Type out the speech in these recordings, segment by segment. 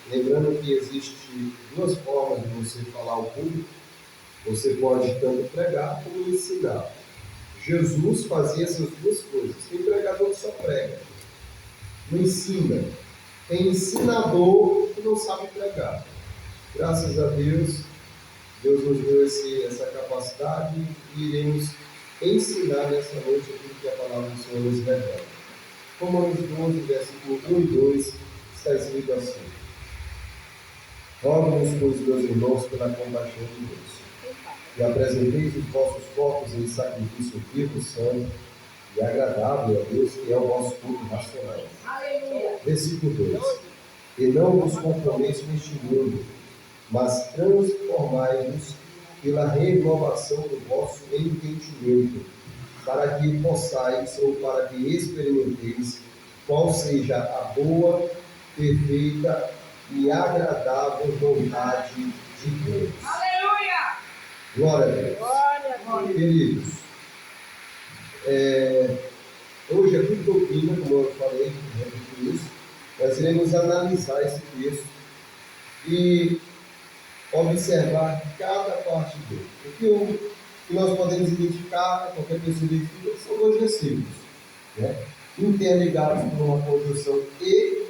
lembrando que existe duas formas de você falar ao público. Você pode tanto pregar como ensinar. Jesus fazia essas duas coisas. Tem pregador que só prega, não ensina. Tem ensinador que não sabe pregar. Graças a Deus, Deus nos deu essa capacidade e iremos ensinar nessa noite aquilo que a palavra do Senhor nos revela. Romanos 12, versículo 1 e 2, está escrito assim: rogo-vos, pois, meus irmãos, pela compaixão de Deus, e apresenteis os vossos corpos em sacrifício vivo, santo e agradável a Deus, que é o vosso culto racional. Aleluia. Versículo 2: e não vos conformeis com este mundo, mas transformai-vos pela renovação do vosso entendimento, para que possais, ou para que experimenteis, qual seja a boa, perfeita e agradável vontade de Deus. Aleluia! Glória a Deus. Glória a Deus. Queridos, hoje é tudo doutrina, como eu falei, nós iremos analisar esse texto e observar cada parte dele. O que nós podemos identificar, qualquer pessoa identifica, são dois versículos, né? Interligados por uma conjunção e,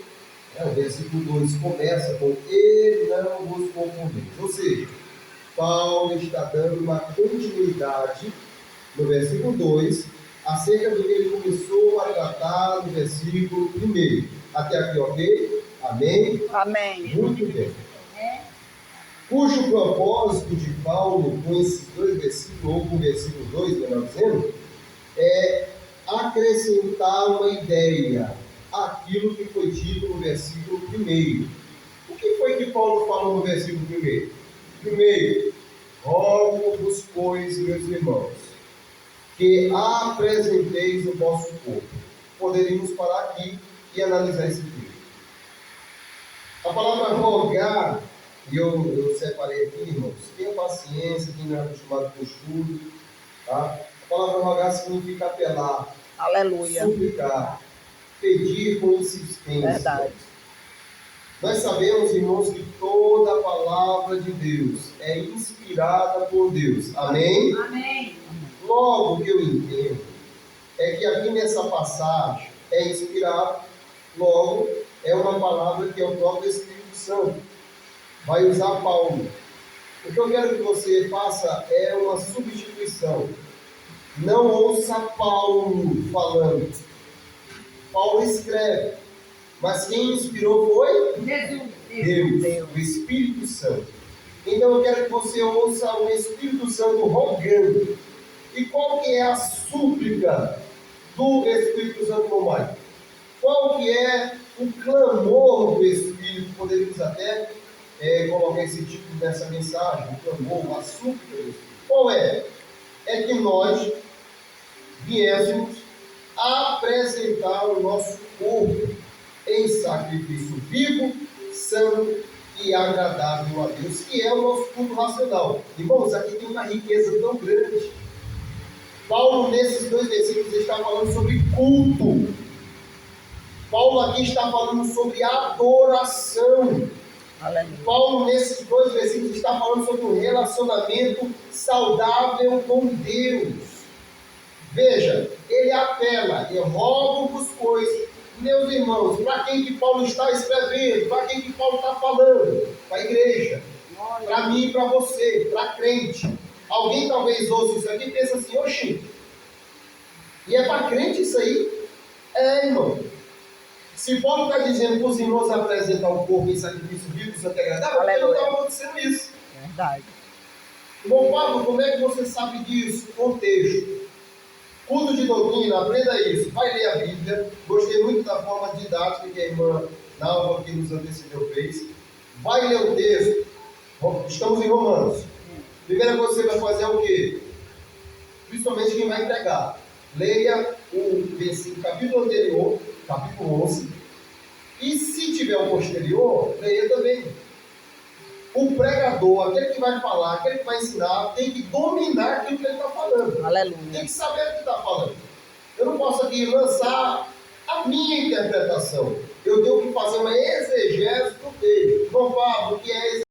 o versículo 2 começa com e não vos confundeis. Ou seja, Paulo está dando uma continuidade no versículo 2 acerca do que ele começou a tratar no versículo 1. Até aqui, ok? Amém? Amém. Muito bem. Cujo propósito de Paulo com esses dois versículos, ou com o versículo 2, melhor dizendo, é acrescentar uma ideia àquilo que foi dito no versículo 1. O que foi que Paulo falou no versículo 1? Primeiro, rogo-vos, pois, meus irmãos, que apresenteis o vosso corpo. Poderíamos parar aqui e analisar esse texto. A palavra rogar, e eu separei aqui, irmãos, tenha paciência, quem não é acostumado com o estudo, tá? A palavra rogar significa apelar, aleluia, suplicar, pedir com insistência. Verdade. Nós sabemos, irmãos, que toda a palavra de Deus é inspirada por Deus. Amém? Amém. Logo, o que eu entendo é que aqui nessa passagem é inspirado, logo é uma palavra que é o próprio Espírito Santo. Vai usar Paulo. O que eu quero que você faça é uma substituição. Não ouça Paulo falando. Paulo escreve, mas quem inspirou foi Deus, o Espírito Santo. Então eu quero que você ouça o Espírito Santo rogando. E qual que é a súplica do Espírito Santo no Pai? Qual que é o clamor do Espírito? Poderíamos até colocar esse título dessa mensagem, o clamor, a súplica. Qual é? É que nós viéssemos apresentar o nosso corpo em sacrifício vivo, santo e agradável a Deus, que é o nosso culto racional. Irmãos, aqui tem uma riqueza tão grande. Paulo, nesses dois versículos, está falando sobre culto. Paulo aqui está falando sobre adoração. Aleluia. Paulo, nesses dois versículos, está falando sobre um relacionamento saudável com Deus. Veja, ele apela, eu rogo-vos, pois, meus irmãos, para quem que Paulo está escrevendo, para quem que Paulo está falando? Para a igreja, para mim e para você, para crente. Alguém talvez ouça isso aqui e pensa assim, oxi, e é para crente isso aí? Irmão. Se Paulo está dizendo para os irmãos apresentar o corpo em sacrifício vivo, santo e agradável, porque não está acontecendo isso. Verdade. Irmão Pablo, como é que você sabe disso? Contexto. Culto de doutrina, aprenda isso. Vai ler a Bíblia. Gostei muito da forma didática que a irmã Nalva, que nos antecedeu, fez. Vai ler o texto. Estamos em Romanos. Primeira coisa que você vai fazer é o quê? Principalmente quem vai pregar. Leia o versículo, capítulo anterior, capítulo 11. E se tiver o posterior, leia também. O pregador, aquele que vai falar, aquele que vai ensinar, tem que dominar aquilo que ele está falando. Aleluia. Tem que saber o que está falando. Eu não posso aqui lançar a minha interpretação. eu tenho que fazer uma exegese do texto. João Pablo, o que é